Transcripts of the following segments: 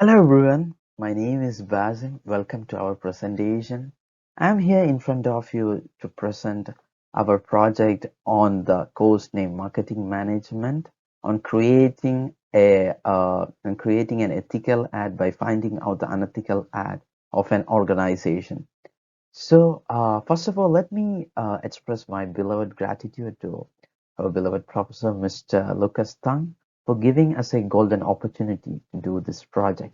Hello everyone, my name is Basim. Welcome to our presentation. I'm here in front of you to present our project on the course named Marketing Management on creating an ethical ad by finding out the unethical ad of an organization. First of all, let me express my beloved gratitude to our beloved Professor Mr. Lucas Tang for giving us a golden opportunity to do this project.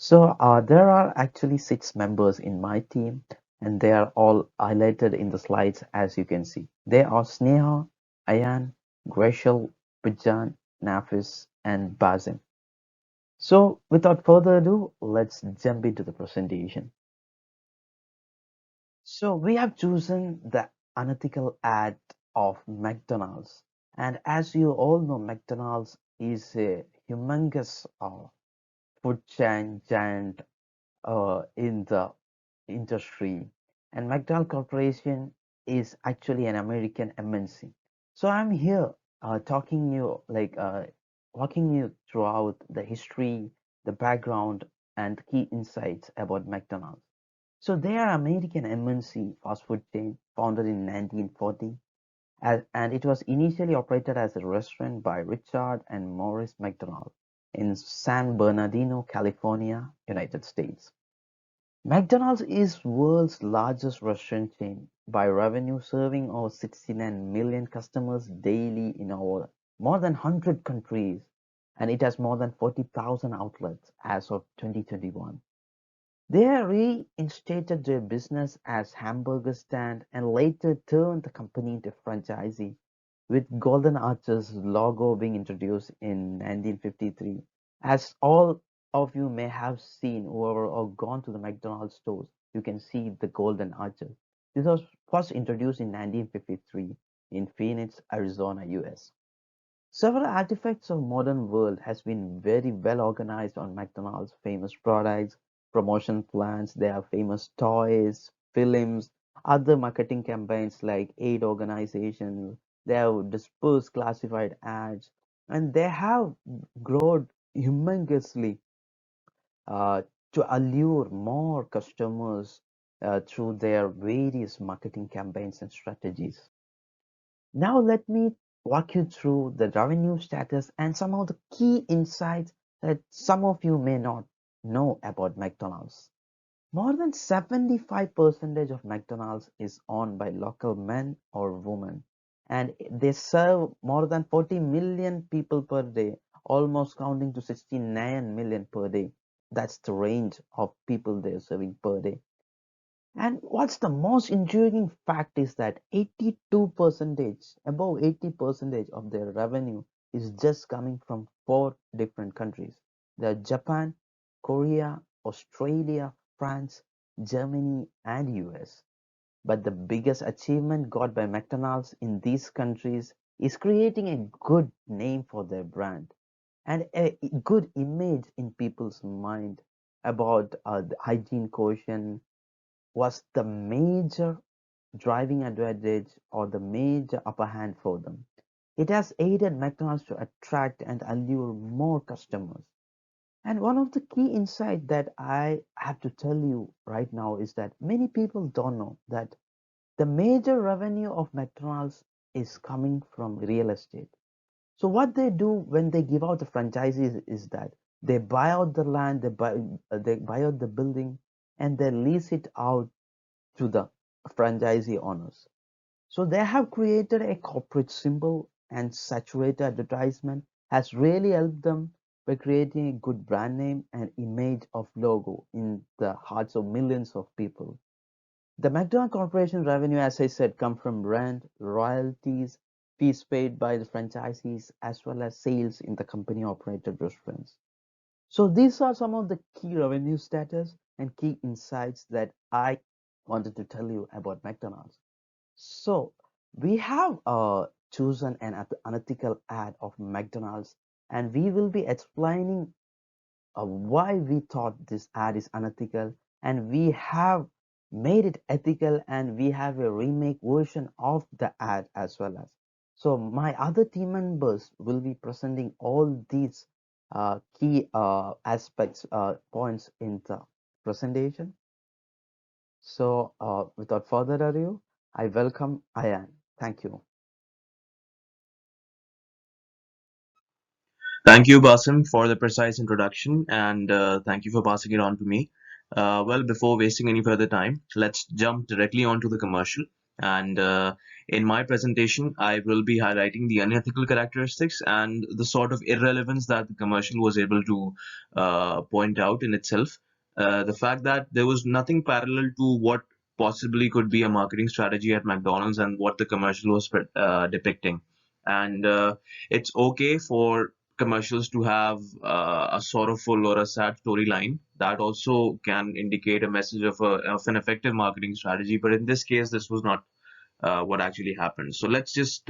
There are actually 6 members in my team, and they are all highlighted in the slides as you can see. They are Sneha, Ayan, Greshel, Bijan, Nafis, and Basim. So, without further ado, let's jump into the presentation. So, we have chosen the unethical ad of McDonald's. And as you all know, McDonald's is a humongous food chain giant in the industry, and McDowell Corporation is actually an American MNC. So I'm here walking you throughout the history, the background, and key insights about McDonald's. So they are American MNC fast food chain founded in 1940, and it was initially operated as a restaurant by Richard and Maurice McDonald in San Bernardino, California, United States. McDonald's is world's largest restaurant chain by revenue, serving over 69 million customers daily in over more than 100 countries, and it has more than 40,000 outlets as of 2021. They reinstated their business as hamburger stand and later turned the company into franchisee, with Golden Arches logo being introduced in 1953. As all of you may have seen over or gone to the McDonald's stores, you can see the Golden Arches. This was first introduced in 1953 in Phoenix, Arizona, US. Several artifacts of modern world has been very well organized on McDonald's famous products, promotion plans, they have famous toys, films, other marketing campaigns like aid organizations, they have dispersed classified ads, and they have grown humongously uh, to allure more customers through their various marketing campaigns and strategies. Now let me walk you through the revenue status and some of the key insights that some of you may not know about McDonald's. More than 75% of McDonald's is owned by local men or women, and they serve more than 40 million people per day, almost counting to 69 million per day. That's the range of people they're serving per day. And what's the most intriguing fact is that 82 percentage, above 80 percentage of their revenue is just coming from 4 different countries. They're Japan, Korea, Australia, France, Germany, and US. But the biggest achievement got by McDonald's in these countries is creating a good name for their brand and a good image in people's mind about the hygiene quotient was the major driving advantage or the major upper hand for them. It has aided McDonald's to attract and allure more customers. And one of the key insights that I have to tell you right now is that many people don't know that the major revenue of McDonald's is coming from real estate. So what they do when they give out the franchises is that they buy out the land, they buy out the building, and they lease it out to the franchisee owners. So they have created a corporate symbol and saturated advertisement has really helped them by creating a good brand name and image of logo in the hearts of millions of people. The McDonald Corporation revenue, as I said, come from rent, royalties, fees paid by the franchisees, as well as sales in the company operated restaurants. So these are some of the key revenue status and key insights that I wanted to tell you about McDonald's. So we have chosen an unethical ad of McDonald's, and we will be explaining why we thought this ad is unethical, and we have made it ethical, and we have a remake version of the ad as well as. So my other team members will be presenting all these key aspects, points in the presentation. So, without further ado, I welcome Ayan. Thank you. Thank you, Basim, for the precise introduction, and thank you for passing it on to me. Well, before wasting any further time, let's jump directly onto the commercial. And in my presentation, I will be highlighting the unethical characteristics and the sort of irrelevance that the commercial was able to point out in itself. The fact that there was nothing parallel to what possibly could be a marketing strategy at McDonald's and what the commercial was depicting. And it's okay for commercials to have a sorrowful or a sad storyline that also can indicate a message of an effective marketing strategy. But in this case, this was not what actually happened. So let's just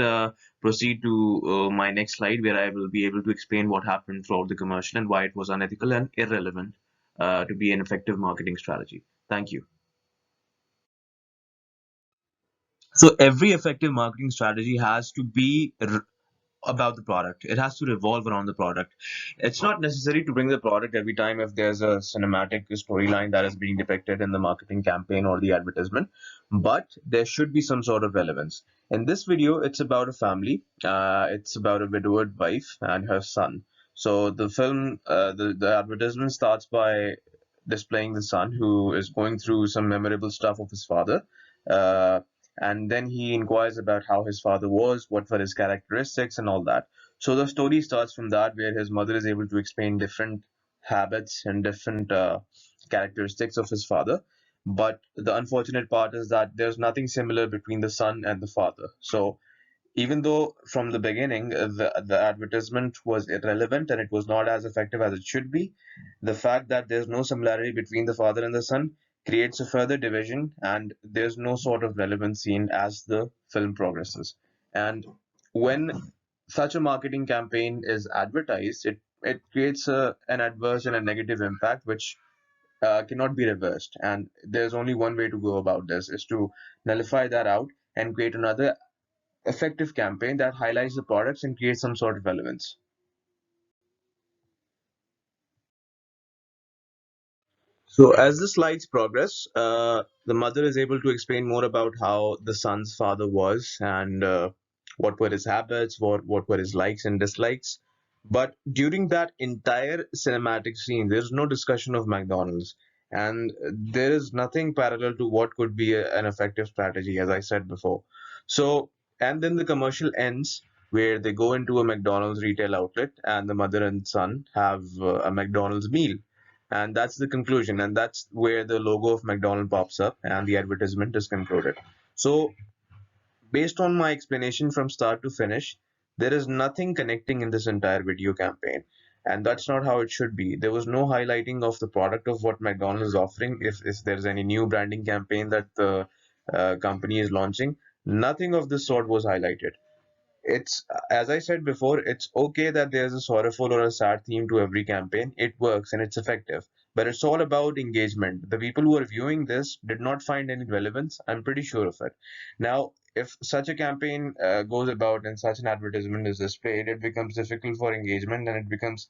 proceed to my next slide, where I will be able to explain what happened throughout the commercial and why it was unethical and irrelevant to be an effective marketing strategy. Thank you. So every effective marketing strategy has to be about the product. It has to revolve around the product. It's not necessary to bring the product every time if there's a cinematic storyline that is being depicted in the marketing campaign or the advertisement, but there should be some sort of relevance. In this video, it's about a family. It's about a widowed wife and her son. So the film, the advertisement starts by displaying the son who is going through some memorable stuff of his father. Uh, and then he inquires about how his father was, what were his characteristics, and all that. So the story starts from that, where his mother is able to explain different habits and different characteristics of his father. But the unfortunate part is that there's nothing similar between the son and the father. So even though from the beginning the advertisement was irrelevant and it was not as effective as it should be, the fact that there's no similarity between the father and the son creates a further division, and there's no sort of relevance seen as the film progresses. And when such a marketing campaign is advertised, it creates an adverse and a negative impact which cannot be reversed. And there's only one way to go about this, is to nullify that out and create another effective campaign that highlights the products and creates some sort of relevance. So as the slides progress, the mother is able to explain more about how the son's father was and what were his habits, what were his likes and dislikes. But during that entire cinematic scene, there's no discussion of McDonald's, and there is nothing parallel to what could be an effective strategy, as I said before. So, and then the commercial ends where they go into a McDonald's retail outlet, and the mother and son have a McDonald's meal, and that's the conclusion, and that's where the logo of McDonald pops up and the advertisement is concluded. So based on my explanation from start to finish, there is nothing connecting in this entire video campaign, and that's not how it should be. There was no highlighting of the product of what McDonald's is offering. If there's any new branding campaign that the company is launching, nothing of this sort was highlighted. It's, as I said before, it's okay that there's a sorrowful or a sad theme to every campaign. It works and it's effective, but it's all about engagement. The people who are viewing this did not find any relevance. I'm pretty sure of it. Now, if such a campaign goes about and such an advertisement is displayed, it becomes difficult for engagement, and it becomes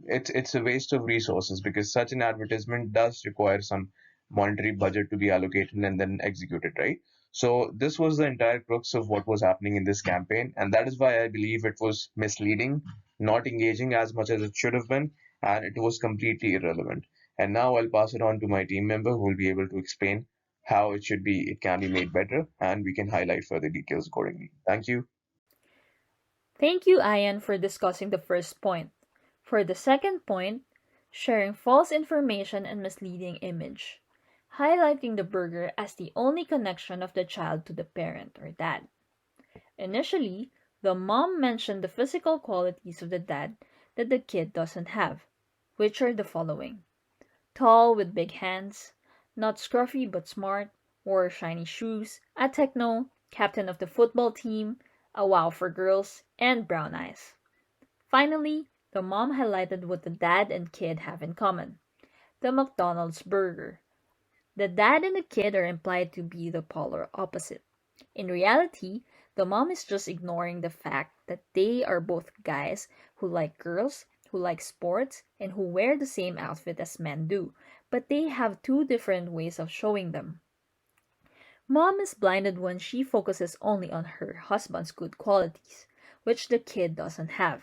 it's a waste of resources, because such an advertisement does require some monetary budget to be allocated and then executed, right? So this was the entire crux of what was happening in this campaign, and that is why I believe it was misleading, not engaging as much as it should have been, and it was completely irrelevant. And now I'll pass it on to my team member, who will be able to explain how it can be made better, and we can highlight further details accordingly. Thank you. Thank you, Ian, for discussing the first point. For the second point, sharing false information and misleading image, highlighting the burger as the only connection of the child to the parent or dad. Initially, the mom mentioned the physical qualities of the dad that the kid doesn't have, which are the following: tall with big hands, not scruffy but smart, wore shiny shoes, a techno, captain of the football team, a wow for girls, and brown eyes. Finally, the mom highlighted what the dad and kid have in common: the McDonald's burger. The dad and the kid are implied to be the polar opposite. In reality, the mom is just ignoring the fact that they are both guys who like girls who like sports, and who wear the same outfit as men do, but they have two different ways of showing them. Mom is blinded when she focuses only on her husband's good qualities, which the kid doesn't have.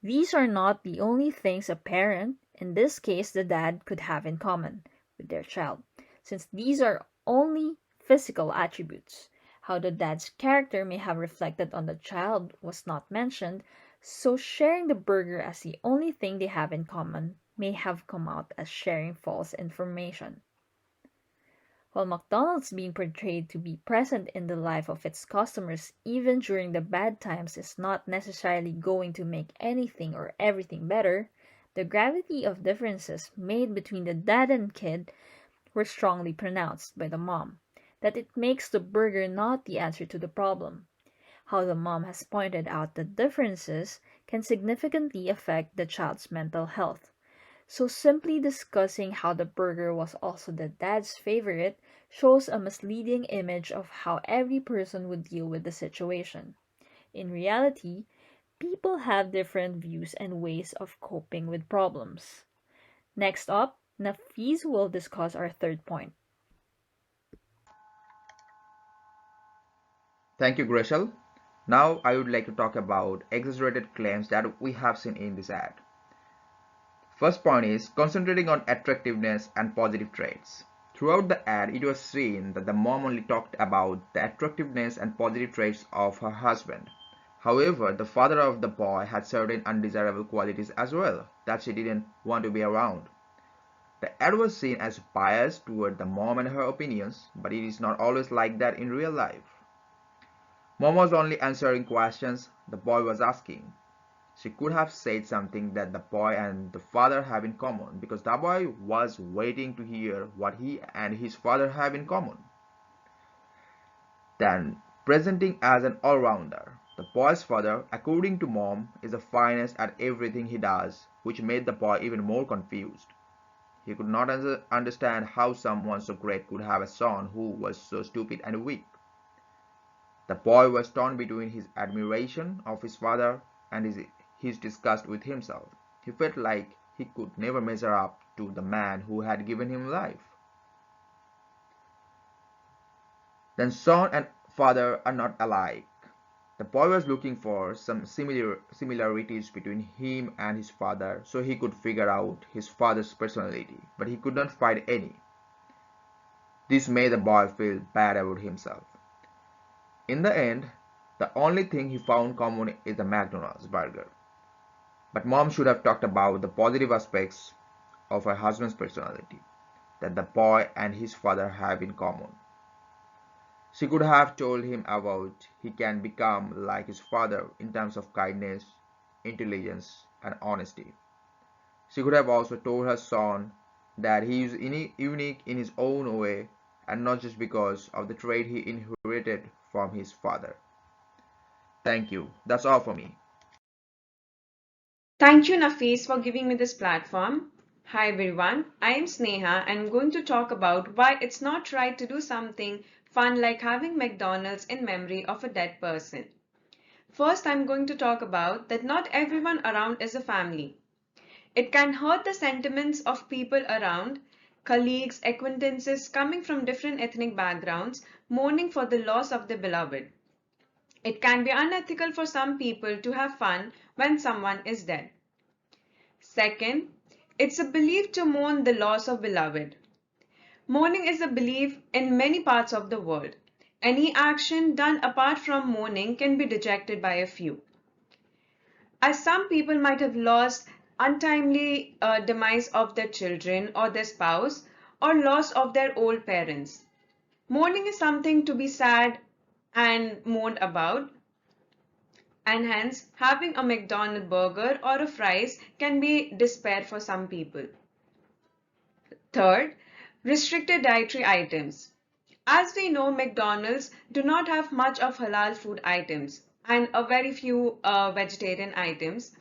These are not the only things a parent, in this case the dad, could have in common with their child, since these are only physical attributes. How the dad's character may have reflected on the child was not mentioned, so sharing the burger as the only thing they have in common may have come out as sharing false information. While McDonald's being portrayed to be present in the life of its customers even during the bad times is not necessarily going to make anything or everything better, the gravity of differences made between the dad and kid were strongly pronounced by the mom, that it makes the burger not the answer to the problem. How the mom has pointed out that differences can significantly affect the child's mental health. So simply discussing how the burger was also the dad's favorite shows a misleading image of how every person would deal with the situation. In reality, people have different views and ways of coping with problems. Next up, Nafis will discuss our third point. Thank you, Greshel. Now I would like to talk about exaggerated claims that we have seen in this ad. First point is concentrating on attractiveness and positive traits. Throughout the ad, it was seen that the mom only talked about the attractiveness and positive traits of her husband. However, the father of the boy had certain undesirable qualities as well that she didn't want to be around. The ad was seen as biased toward the mom and her opinions, but it is not always like that in real life. Mom was only answering questions the boy was asking. She could have said something that the boy and the father have in common because the boy was waiting to hear what he and his father have in common. Then, presenting as an all-rounder, the boy's father, according to mom, is the finest at everything he does, which made the boy even more confused. He could not understand how someone so great could have a son who was so stupid and weak. The boy was torn between his admiration of his father and his disgust with himself. He felt like he could never measure up to the man who had given him life. Then son and father are not alike. The boy was looking for some similarities between him and his father so he could figure out his father's personality, but he could not find any. This made the boy feel bad about himself. In the end, the only thing he found common is the McDonald's burger. But mom should have talked about the positive aspects of her husband's personality that the boy and his father have in common. She could have told him about he can become like his father in terms of kindness, intelligence, and honesty. She could have also told her son that he is unique in his own way and not just because of the trait he inherited from his father. Thank you. That's all for me. Thank you, Nafis, for giving me this platform. Hi, everyone. I am Sneha and I'm going to talk about why it's not right to do something fun like having McDonald's in memory of a dead person. First, I'm going to talk about that not everyone around is a family. It can hurt the sentiments of people around, colleagues, acquaintances coming from different ethnic backgrounds, mourning for the loss of their beloved. It can be unethical for some people to have fun when someone is dead. Second, it's a belief to mourn the loss of beloved. Mourning is a belief in many parts of the world. Any action done apart from mourning can be rejected by a few. As some people might have lost untimely demise of their children or their spouse or loss of their old parents. Mourning is something to be sad and mourned about, and hence having a McDonald's burger or a fries can be despair for some people. Third, restricted dietary items. As we know, McDonald's do not have much of halal food items and a very few vegetarian items.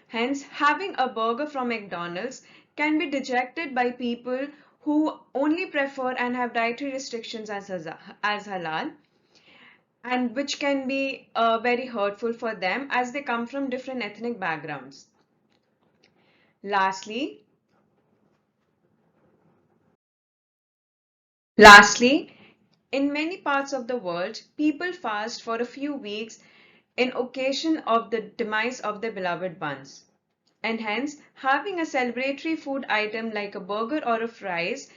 Hence, having a burger from McDonald's can be dejected by people who only prefer and have dietary restrictions as halal, and which can be very hurtful for them as they come from different ethnic backgrounds. Lastly, in many parts of the world, people fast for a few weeks in occasion of the demise of their beloved ones. And hence, having a celebratory food item like a burger or a fries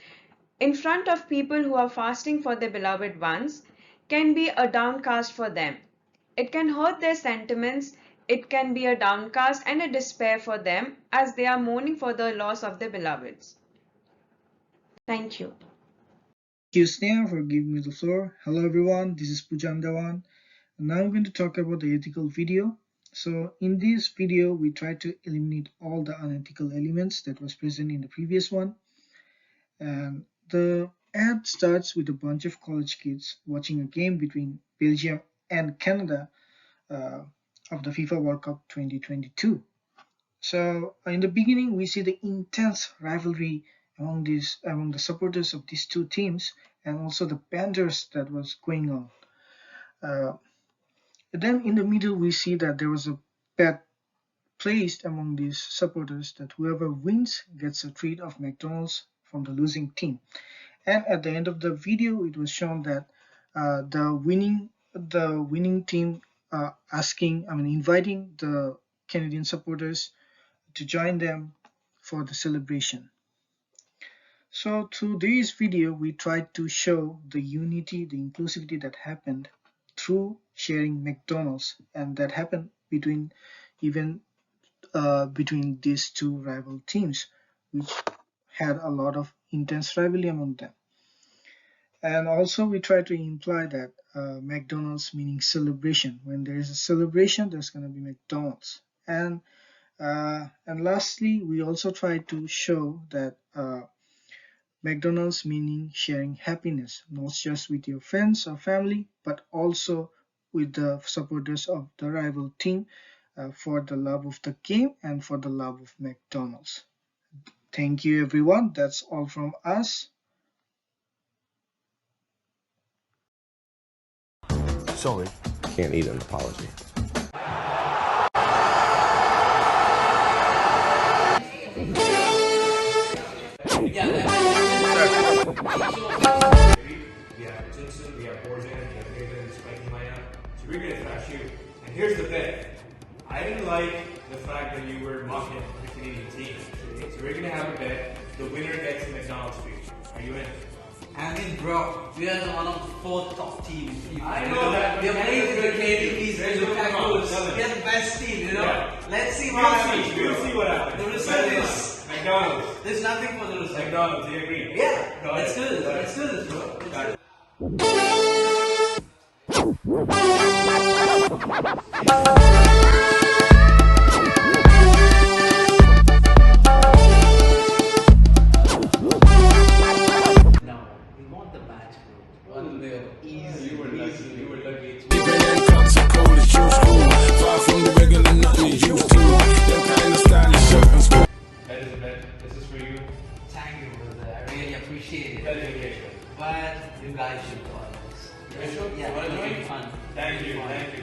in front of people who are fasting for their beloved ones can be a downcast for them. It can hurt their sentiments, it can be a downcast and a despair for them as they are mourning for the loss of their beloveds. Thank you. Thank you, Sneha, for giving me the floor. Hello, everyone. This is Pujam Dewan. And now I'm going to talk about the ethical video. So in this video, we try to eliminate all the unethical elements that was present in the previous one. And the ad starts with a bunch of college kids watching a game between Belgium and Canada of the FIFA World Cup 2022. So in the beginning, we see the intense rivalry among the supporters of these two teams, and also the banters that was going on. Then in the middle, we see that there was a bet placed among these supporters that whoever wins gets a treat of McDonald's from the losing team. And at the end of the video, it was shown that the winning team inviting the Canadian supporters to join them for the celebration. So through this video, we tried to show the unity, the inclusivity that happened through sharing McDonald's, and that happened between these two rival teams, which had a lot of intense rivalry among them. And also we try to imply that McDonald's meaning celebration. When there is a celebration, there's going to be McDonald's. And lastly, we also try to show that McDonald's meaning sharing happiness, not just with your friends or family, but also with the supporters of the rival team for the love of the game and for the love of McDonald's. Thank you, everyone. That's all from us. Sorry, can't eat an apology. We have Jinsun, we have Borjan, we have David, Spiky Maya. So we're gonna thrash you. And here's the thing. I didn't like the fact that you were mocking the Canadian team today. So we're gonna have a bet. The winner gets the McDonald's treat. Are you in? I mean, bro, we are one of the 4 top teams. I know that. We are playing with the KDPs, the Packers. We are the best team, you know? Yeah. Let's see what happens. We'll see what happens. The result is McDonald's. there's nothing for the result. McDonald's, do you agree? Yeah, Got let's it. do this. Got it. Let's do this, bro. Got it. No, we want the match, bro. Easy. You were lucky. You were lucky. That is a bet. This is for you. Thank you, brother. I really appreciate it. Dedication. But you guys should go on this. You sure? Yeah, Wanna it'll join? be fun. Thank you. Thank you.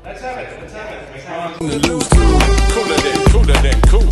Let's have it. Let's have it. Cooler than cool.